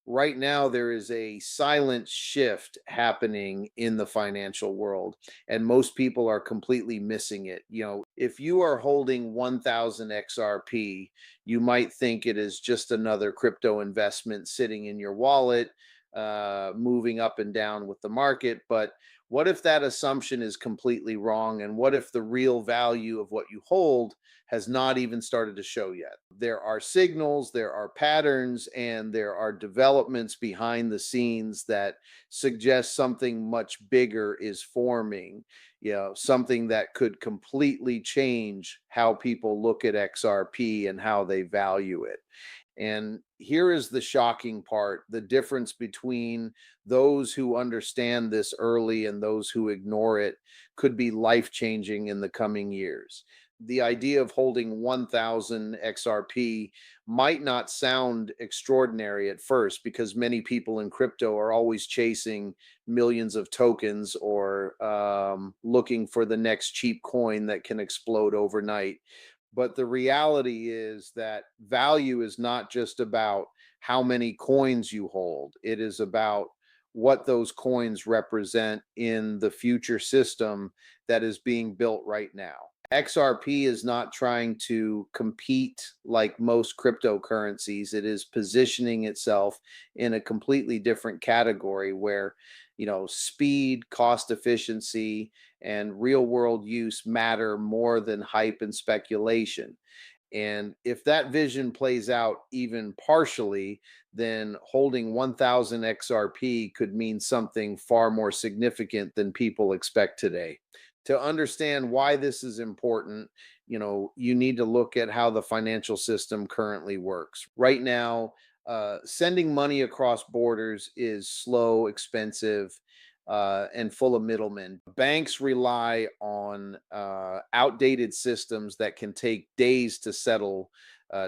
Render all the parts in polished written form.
Right now there is a silent shift happening in the financial world, and most people are completely missing it. If you are holding 1000 XRP, you might think it is just another crypto investment sitting in your wallet, moving up and down with the market. But what if that assumption is completely wrong? And what if the real value of what you hold has not even started to show yet? There are signals, there are patterns, and there are developments behind the scenes that suggest something much bigger is forming. Something that could completely change how people look at XRP and how they value it. And here is the shocking part: the difference between those who understand this early and those who ignore it could be life changing in the coming years. The idea of holding 1000 XRP might not sound extraordinary at first, because many people in crypto are always chasing millions of tokens, or looking for the next cheap coin that can explode overnight. But the reality is that value is not just about how many coins you hold, it is about what those coins represent in the future system that is being built right now. XRP is not trying to compete like most cryptocurrencies. It is positioning itself in a completely different category where, speed, cost efficiency, and real world use matter more than hype and speculation. And if that vision plays out even partially, then holding 1000 XRP could mean something far more significant than people expect today. To understand why this is important, you need to look at how the financial system currently works. Right now, sending money across borders is slow, expensive, and full of middlemen. Banks rely on outdated systems that can take days to settle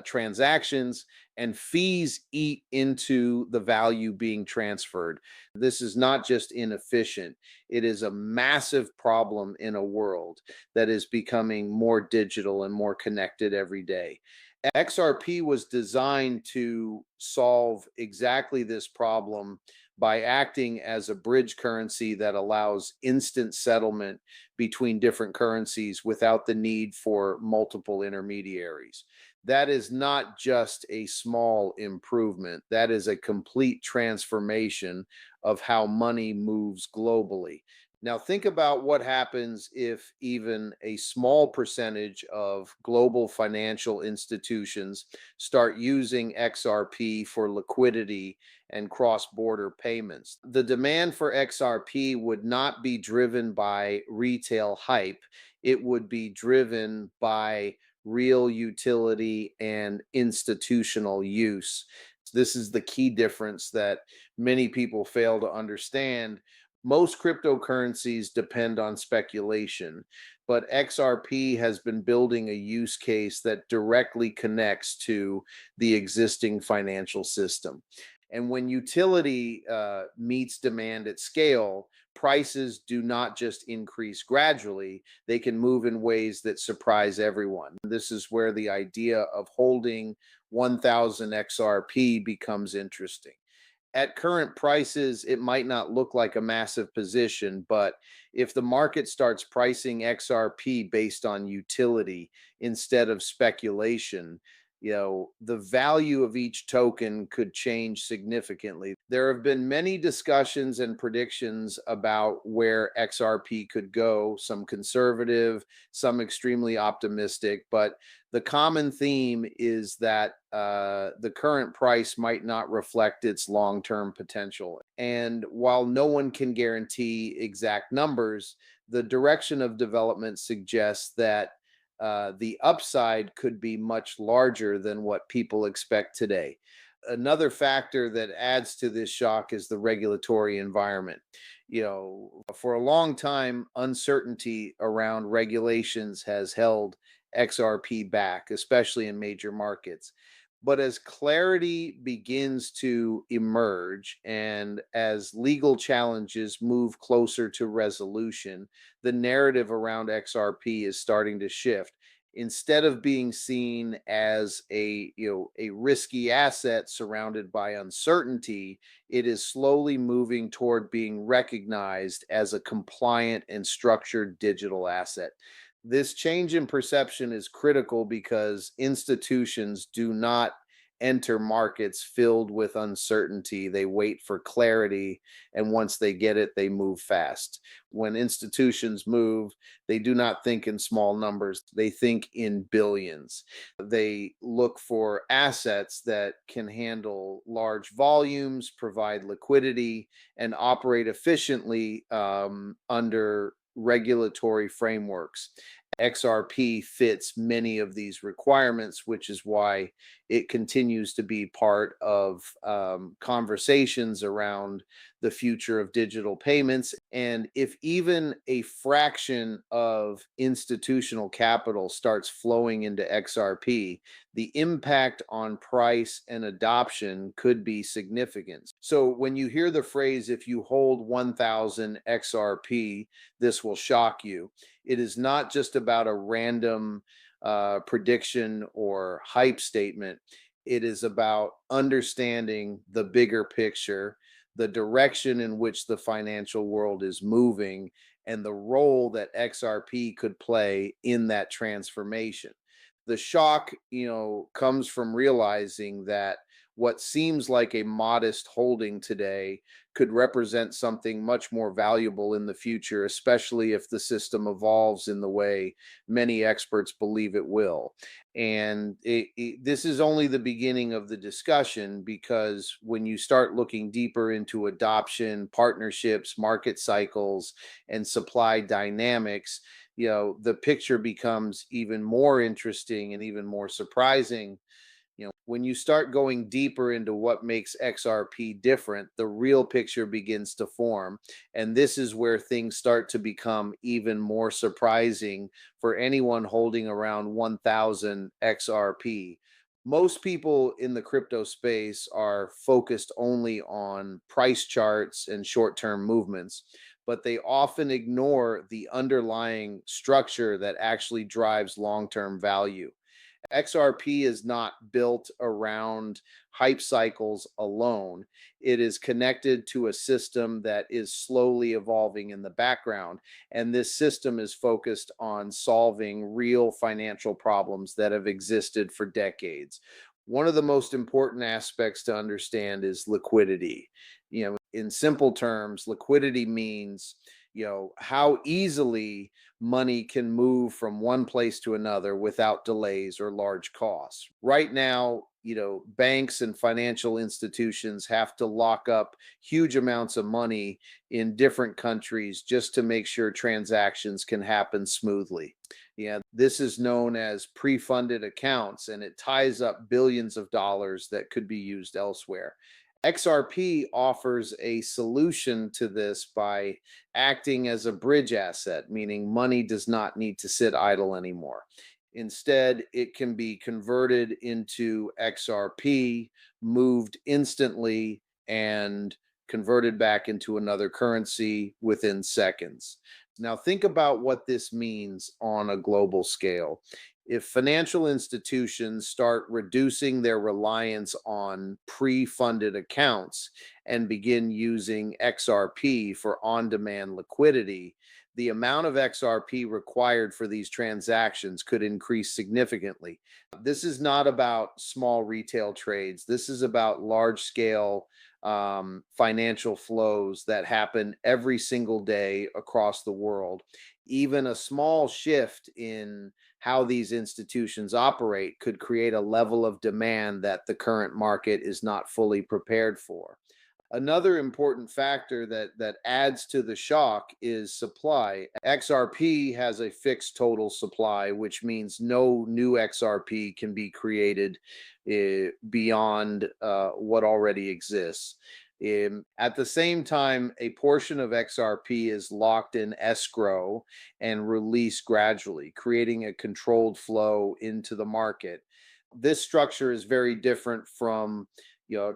transactions, and fees eat into the value being transferred. This is not just inefficient, it is a massive problem in a world that is becoming more digital and more connected every day. XRP was designed to solve exactly this problem by acting as a bridge currency that allows instant settlement between different currencies without the need for multiple intermediaries. That is not just a small improvement, that is a complete transformation of how money moves globally. Now, think about what happens if even a small percentage of global financial institutions start using XRP for liquidity and cross border payments. The demand for XRP would not be driven by retail hype, it would be driven by real utility and institutional use. This is the key difference that many people fail to understand. Most cryptocurrencies depend on speculation, but XRP has been building a use case that directly connects to the existing financial system. And when utility meets demand at scale, prices do not just increase gradually, they can move in ways that surprise everyone. This is where the idea of holding 1000 XRP becomes interesting. At current prices, it might not look like a massive position, but if the market starts pricing XRP based on utility instead of speculation, the value of each token could change significantly. There have been many discussions and predictions about where XRP could go, some conservative, some extremely optimistic, but the common theme is that the current price might not reflect its long term potential. And while no one can guarantee exact numbers, the direction of development suggests that the upside could be much larger than what people expect today. Another factor that adds to this shock is the regulatory environment. For a long time, uncertainty around regulations has held XRP back, especially in major markets. But as clarity begins to emerge and as legal challenges move closer to resolution, the narrative around XRP is starting to shift. Instead of being seen as a risky asset surrounded by uncertainty, it is slowly moving toward being recognized as a compliant and structured digital asset. This change in perception is critical because institutions do not enter markets filled with uncertainty. They wait for clarity, and once they get it, they move fast. When institutions move, they do not think in small numbers, they think in billions. They look for assets that can handle large volumes, provide liquidity, and operate efficiently under regulatory frameworks. XRP fits many of these requirements, which is why it continues to be part of conversations around the future of digital payments. And if even a fraction of institutional capital starts flowing into XRP, the impact on price and adoption could be significant. So when you hear the phrase, if you hold 1,000 XRP, this will shock you. It is not just about a random prediction or hype statement. It is about understanding the bigger picture, the direction in which the financial world is moving, and the role that XRP could play in that transformation. The shock, comes from realizing that what seems like a modest holding today could represent something much more valuable in the future, especially if the system evolves in the way many experts believe it will. And this is only the beginning of the discussion, because when you start looking deeper into adoption, partnerships, market cycles, and supply dynamics, the picture becomes even more interesting and even more surprising. When you start going deeper into what makes XRP different, the real picture begins to form. And this is where things start to become even more surprising for anyone holding around 1,000 XRP. Most people in the crypto space are focused only on price charts and short term movements, but they often ignore the underlying structure that actually drives long term value. XRP is not built around hype cycles alone. It is connected to a system that is slowly evolving in the background. And this system is focused on solving real financial problems that have existed for decades. One of the most important aspects to understand is liquidity. In simple terms, liquidity means, how easily money can move from one place to another without delays or large costs. Right now, banks and financial institutions have to lock up huge amounts of money in different countries just to make sure transactions can happen smoothly. Yeah, this is known as pre-funded accounts, and it ties up billions of dollars that could be used elsewhere. XRP offers a solution to this by acting as a bridge asset, meaning money does not need to sit idle anymore. Instead, it can be converted into XRP, moved instantly, and converted back into another currency within seconds. Now, think about what this means on a global scale. If financial institutions start reducing their reliance on pre funded accounts and begin using XRP for on demand liquidity, the amount of XRP required for these transactions could increase significantly. This is not about small retail trades, this is about large scale financial flows that happen every single day across the world. Even a small shift in how these institutions operate could create a level of demand that the current market is not fully prepared for. Another important factor that adds to the shock is supply. XRP has a fixed total supply, which means no new XRP can be created beyond what already exists. At the same time, a portion of XRP is locked in escrow and released gradually, creating a controlled flow into the market. This structure is very different from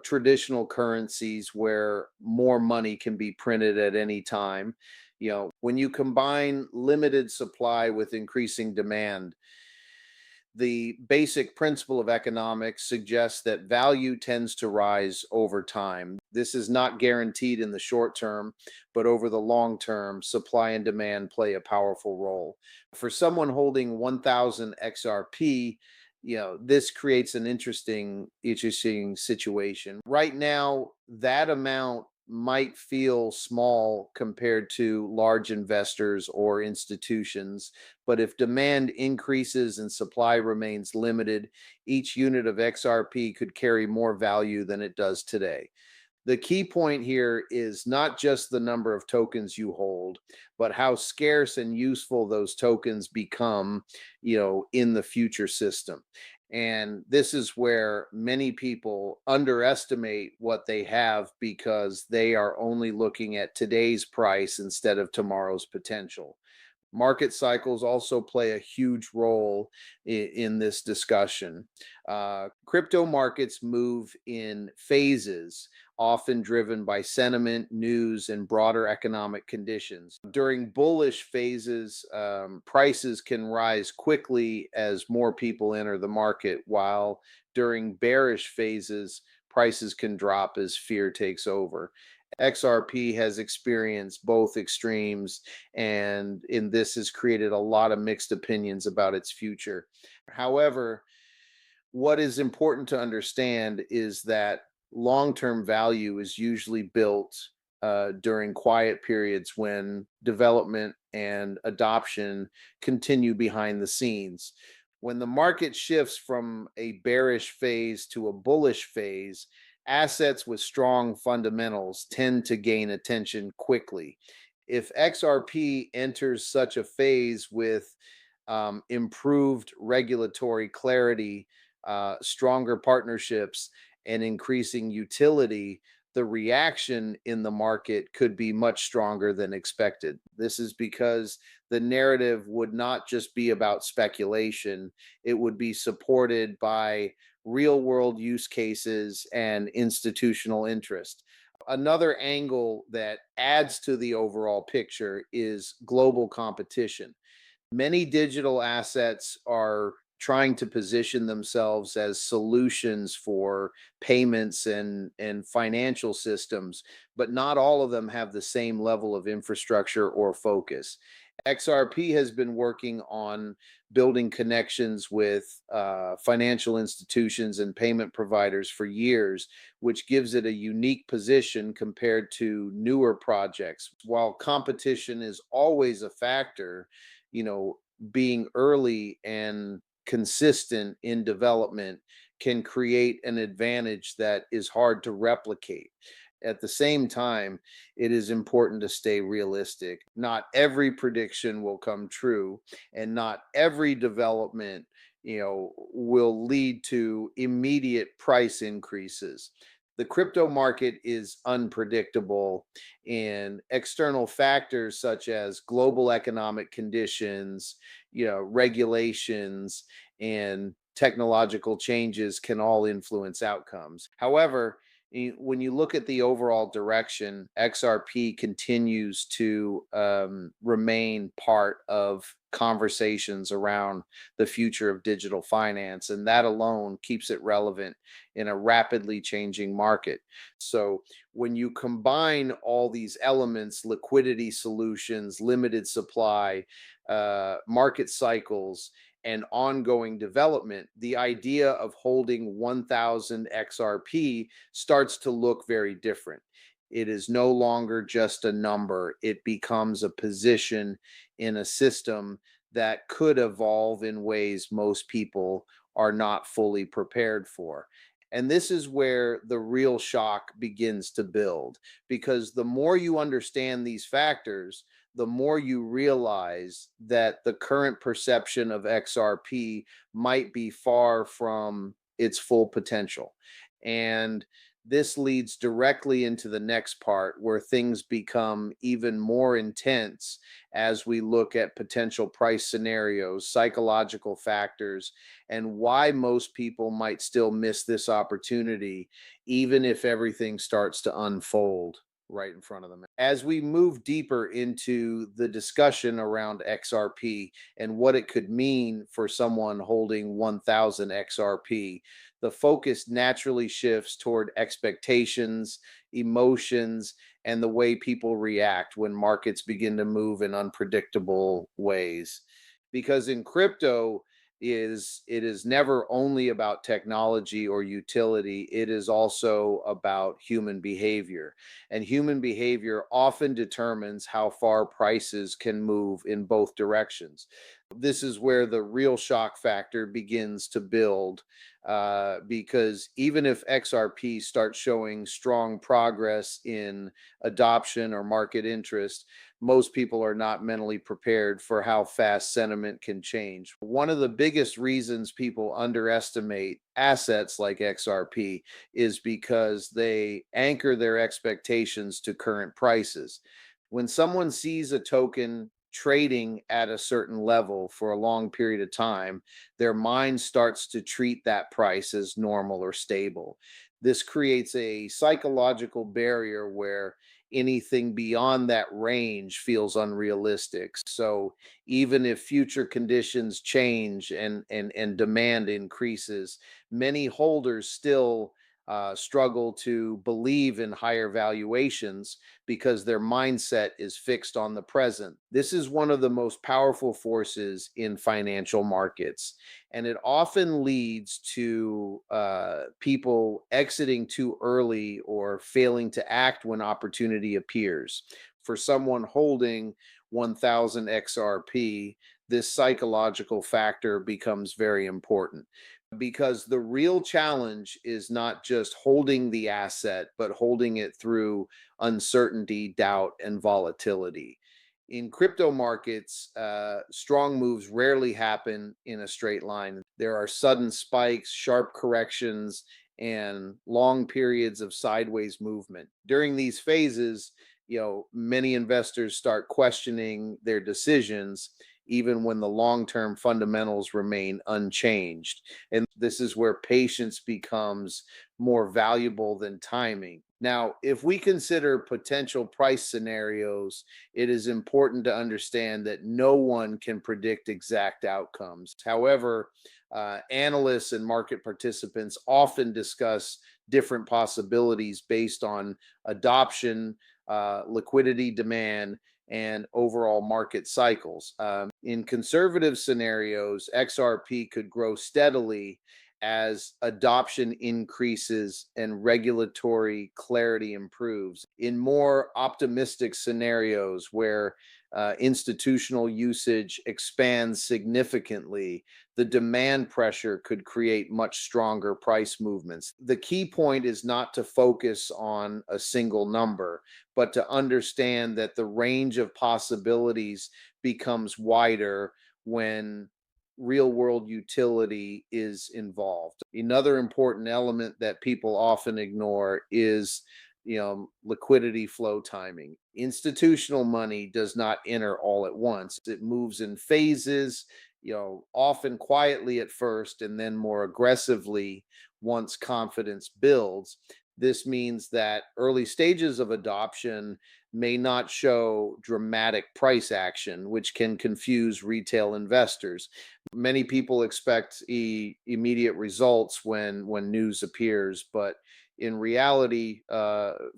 traditional currencies where more money can be printed at any time. When you combine limited supply with increasing demand, The basic principle of economics suggests that value tends to rise over time. This is not guaranteed in the short term, but over the long term, supply and demand play a powerful role. For someone holding 1000 XRP, this creates an interesting situation. Right now, that amount might feel small compared to large investors or institutions, but if demand increases and supply remains limited, each unit of XRP could carry more value than it does today. The key point here is not just the number of tokens you hold, but how scarce and useful those tokens become, in the future system. And this is where many people underestimate what they have because they are only looking at today's price instead of tomorrow's potential. Market cycles also play a huge role in this discussion. Crypto markets move in phases, often driven by sentiment, news, and broader economic conditions. During bullish phases, prices can rise quickly as more people enter the market, while during bearish phases, prices can drop as fear takes over. XRP has experienced both extremes, and in this has created a lot of mixed opinions about its future. However, what is important to understand is that long-term value is usually built during quiet periods when development and adoption continue behind the scenes. When the market shifts from a bearish phase to a bullish phase, assets with strong fundamentals tend to gain attention quickly. If XRP enters such a phase with improved regulatory clarity, stronger partnerships, and increasing utility, the reaction in the market could be much stronger than expected. This is because the narrative would not just be about speculation, it would be supported by real world use cases and institutional interest. Another angle that adds to the overall picture is global competition. Many digital assets are trying to position themselves as solutions for payments and financial systems, but not all of them have the same level of infrastructure or focus. XRP has been working on building connections with financial institutions and payment providers for years, which gives it a unique position compared to newer projects. While competition is always a factor, you know, being early and consistent in development can create an advantage that is hard to replicate. At the same time, it is important to stay realistic. Not every prediction will come true, and not every development, will lead to immediate price increases. The crypto market is unpredictable, and external factors such as global economic conditions, regulations, and technological changes can all influence outcomes. However, when you look at the overall direction, XRP continues to remain part of conversations around the future of digital finance, and that alone keeps it relevant in a rapidly changing market. So, when you combine all these elements, liquidity solutions, limited supply, market cycles, and ongoing development, the idea of holding 1000 XRP starts to look very different. It is no longer just a number, it becomes a position in a system that could evolve in ways most people are not fully prepared for. And this is where the real shock begins to build, because the more you understand these factors, the more you realize that the current perception of XRP might be far from its full potential. And this leads directly into the next part where things become even more intense as we look at potential price scenarios, psychological factors, and why most people might still miss this opportunity, even if everything starts to unfold. right in front of them. As we move deeper into the discussion around XRP and what it could mean for someone holding 1000 XRP, the focus naturally shifts toward expectations, emotions, and the way people react when markets begin to move in unpredictable ways. Because in crypto, it is never only about technology or utility, it is also about human behavior, and human behavior often determines how far prices can move in both directions. This is where the real shock factor begins to build, because even if XRP starts showing strong progress in adoption or market interest, most people are not mentally prepared for how fast sentiment can change. One of the biggest reasons people underestimate assets like XRP is because they anchor their expectations to current prices. When someone sees a token trading at a certain level for a long period of time, their mind starts to treat that price as normal or stable. This creates a psychological barrier where anything beyond that range feels unrealistic. So even if future conditions change and demand increases, many holders still struggle to believe in higher valuations because their mindset is fixed on the present. This is one of the most powerful forces in financial markets, and it often leads to people exiting too early or failing to act when opportunity appears. For someone holding 1000 XRP, this psychological factor becomes very important, because the real challenge is not just holding the asset, but holding it through uncertainty, doubt, and volatility. In crypto markets, strong moves rarely happen in a straight line. There are sudden spikes, sharp corrections, and long periods of sideways movement. During these phases, many investors start questioning their decisions, even when the long term fundamentals remain unchanged. And this is where patience becomes more valuable than timing. Now, if we consider potential price scenarios, it is important to understand that no one can predict exact outcomes. However, analysts and market participants often discuss different possibilities based on adoption, liquidity demand, and overall market cycles. In conservative scenarios, XRP could grow steadily as adoption increases and regulatory clarity improves. In more optimistic scenarios where institutional usage expands significantly, the demand pressure could create much stronger price movements. The key point is not to focus on a single number, but to understand that the range of possibilities becomes wider when real world utility is involved. Another important element that people often ignore is liquidity flow timing. Institutional money does not enter all at once. It moves in phases, often quietly at first and then more aggressively once confidence builds. This means that early stages of adoption may not show dramatic price action, which can confuse retail investors. Many people expect immediate results when news appears, but in reality,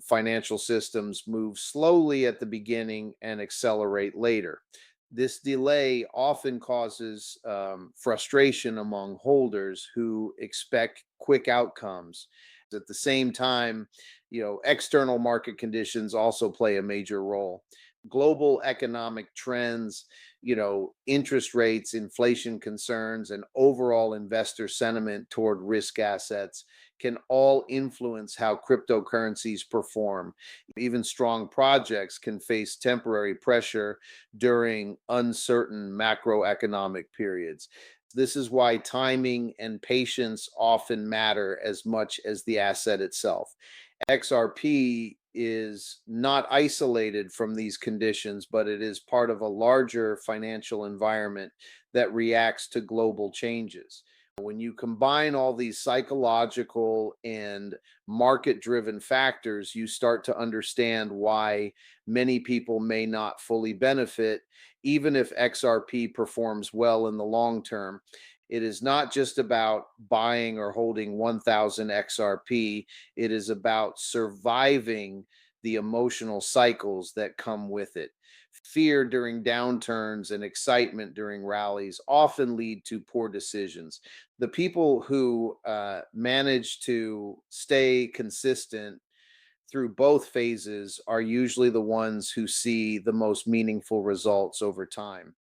financial systems move slowly at the beginning and accelerate later. This delay often causes frustration among holders who expect quick outcomes. At the same time, external market conditions also play a major role. Global economic trends, interest rates, inflation concerns, and overall investor sentiment toward risk assets can all influence how cryptocurrencies perform. Even strong projects can face temporary pressure during uncertain macroeconomic periods. This is why timing and patience often matter as much as the asset itself. XRP is not isolated from these conditions, but it is part of a larger financial environment that reacts to global changes. When you combine all these psychological and market driven factors, you start to understand why many people may not fully benefit, even if XRP performs well in the long term. It is not just about buying or holding 1000 XRP, it is about surviving the emotional cycles that come with it. Fear during downturns and excitement during rallies often lead to poor decisions. The people who manage to stay consistent through both phases are usually the ones who see the most meaningful results over time.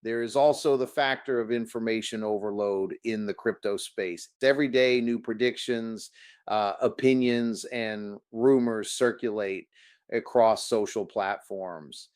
There is also the factor of information overload in the crypto space. Every day, new predictions, opinions, and rumors circulate across social platforms.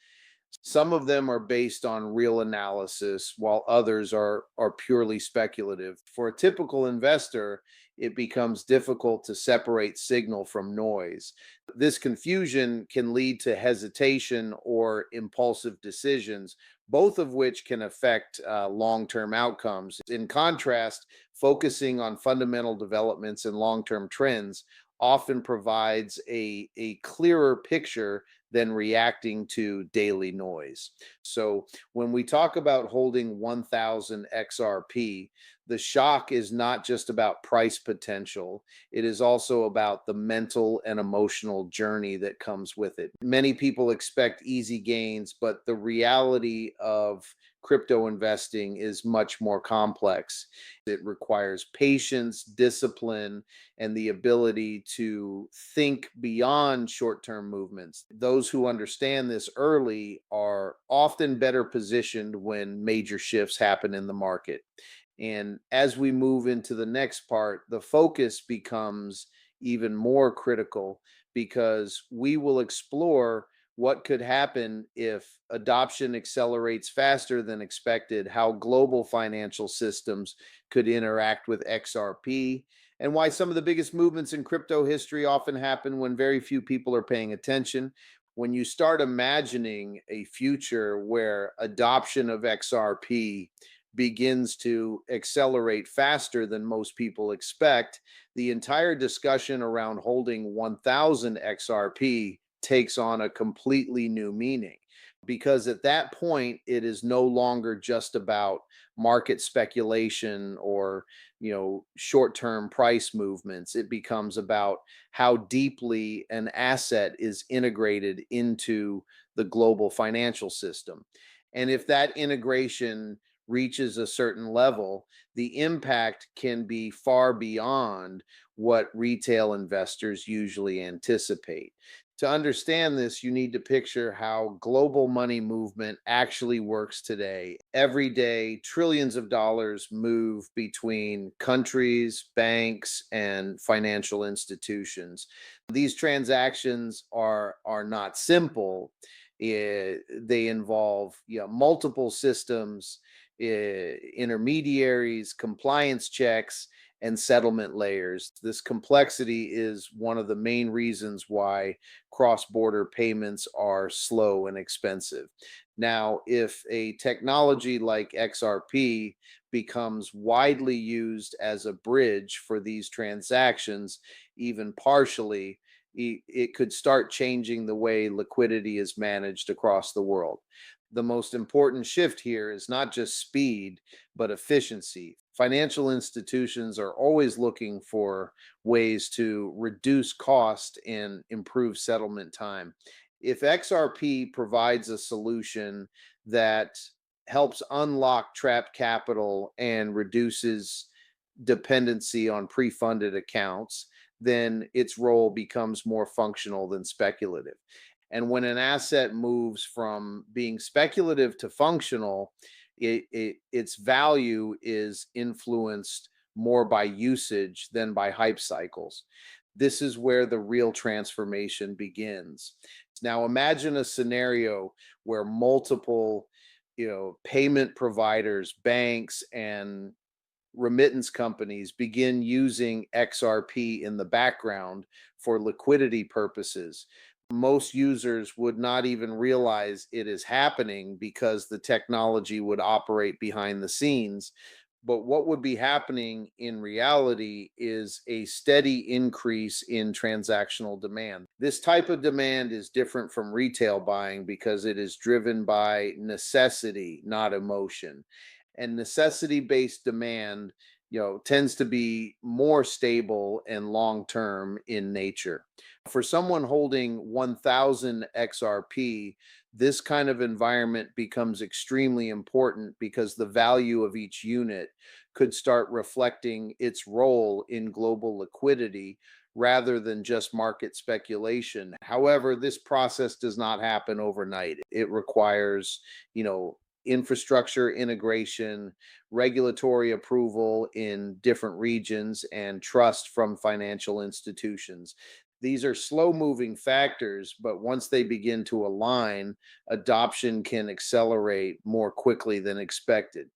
Some of them are based on real analysis, while others are purely speculative. For a typical investor, it becomes difficult to separate signal from noise. This confusion can lead to hesitation or impulsive decisions, both of which can affect long term outcomes. In contrast, focusing on fundamental developments and long term trends often provides a clearer picture than reacting to daily noise. So, when we talk about holding 1000 XRP, the shock is not just about price potential, it is also about the mental and emotional journey that comes with it. Many people expect easy gains, but the reality of crypto investing is much more complex. It requires patience, discipline, and the ability to think beyond short term movements. Those who understand this early are often better positioned when major shifts happen in the market. And as we move into the next part, the focus becomes even more critical because we will explore what could happen if adoption accelerates faster than expected, how global financial systems could interact with XRP, and why some of the biggest movements in crypto history often happen when very few people are paying attention. When you start imagining a future where adoption of XRP begins to accelerate faster than most people expect, the entire discussion around holding 1000 XRP takes on a completely new meaning. Because at that point, it is no longer just about market speculation or short-term price movements. It becomes about how deeply an asset is integrated into the global financial system. And if that integration reaches a certain level, the impact can be far beyond what retail investors usually anticipate. To understand this, you need to picture how global money movement actually works today. Every day, trillions of dollars move between countries, banks, and financial institutions. These transactions are not simple. They involve multiple systems, intermediaries, compliance checks, and settlement layers. This complexity is one of the main reasons why cross border payments are slow and expensive. Now, if a technology like XRP becomes widely used as a bridge for these transactions, even partially, it could start changing the way liquidity is managed across the world. The most important shift here is not just speed, but efficiency. Financial institutions are always looking for ways to reduce cost and improve settlement time. If XRP provides a solution that helps unlock trapped capital and reduces dependency on pre-funded accounts, then its role becomes more functional than speculative. And when an asset moves from being speculative to functional, its value is influenced more by usage than by hype cycles. This is where the real transformation begins. Now imagine a scenario where multiple, payment providers, banks, and remittance companies begin using XRP in the background for liquidity purposes. Most users would not even realize it is happening because the technology would operate behind the scenes. But what would be happening in reality is a steady increase in transactional demand. This type of demand is different from retail buying because it is driven by necessity, not emotion. And necessity based demand, tends to be more stable and long term in nature. For someone holding 1000 XRP, this kind of environment becomes extremely important because the value of each unit could start reflecting its role in global liquidity rather than just market speculation. However, this process does not happen overnight. It requires, you know, infrastructure integration, regulatory approval in different regions, and trust from financial institutions. These are slow moving factors, but once they begin to align, adoption can accelerate more quickly than expected.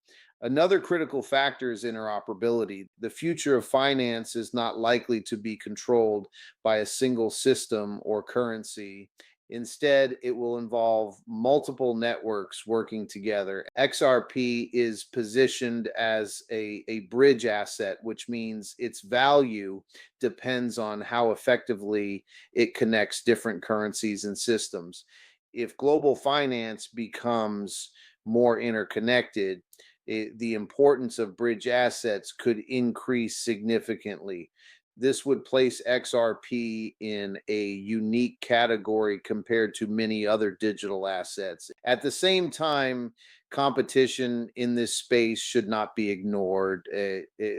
Another critical factor is interoperability. The future of finance is not likely to be controlled by a single system or currency. Instead, it will involve multiple networks working together. XRP is positioned as a bridge asset, which means its value depends on how effectively it connects different currencies and systems. If global finance becomes more interconnected, the importance of bridge assets could increase significantly. This would place XRP in a unique category compared to many other digital assets. At the same time, competition in this space should not be ignored.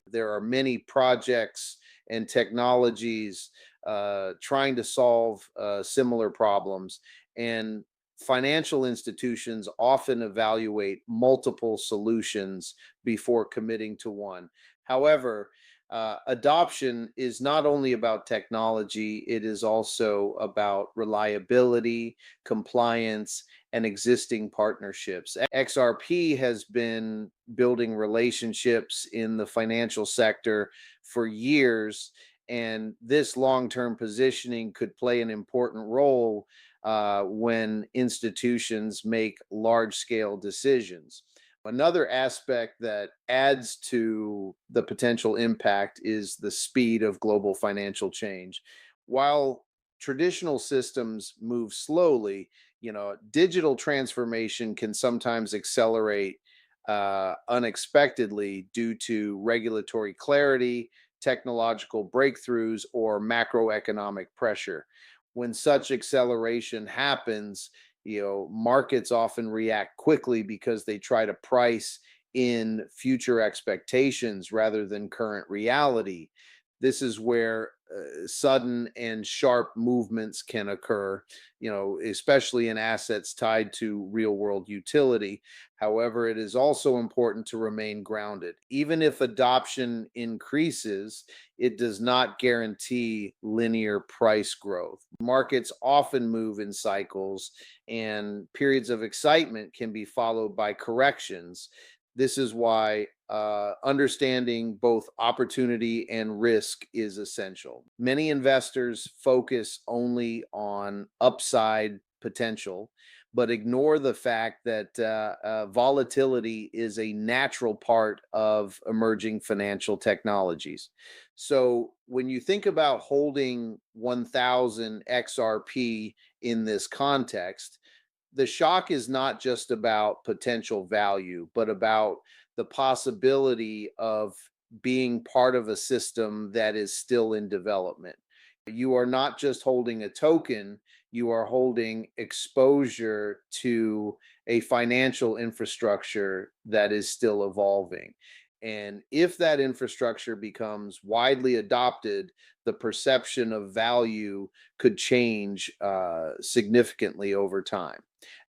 There are many projects and technologies trying to solve similar problems. And financial institutions often evaluate multiple solutions before committing to one. However, adoption is not only about technology, it is also about reliability, compliance, and existing partnerships. XRP has been building relationships in the financial sector for years, and this long term positioning could play an important role when institutions make large scale decisions. Another aspect that adds to the potential impact is the speed of global financial change. While traditional systems move slowly, digital transformation can sometimes accelerate unexpectedly due to regulatory clarity, technological breakthroughs, or macroeconomic pressure. When such acceleration happens, markets often react quickly because they try to price in future expectations rather than current reality. This is where sudden and sharp movements can occur, especially in assets tied to real world utility. However, it is also important to remain grounded. Even if adoption increases, it does not guarantee linear price growth. Markets often move in cycles, and periods of excitement can be followed by corrections. This is why understanding both opportunity and risk is essential. Many investors focus only on upside potential, but ignore the fact that volatility is a natural part of emerging financial technologies. So, when you think about holding 1000 XRP in this context, the shock is not just about potential value, but about the possibility of being part of a system that is still in development. You are not just holding a token, you are holding exposure to a financial infrastructure that is still evolving. And if that infrastructure becomes widely adopted, the perception of value could change significantly over time.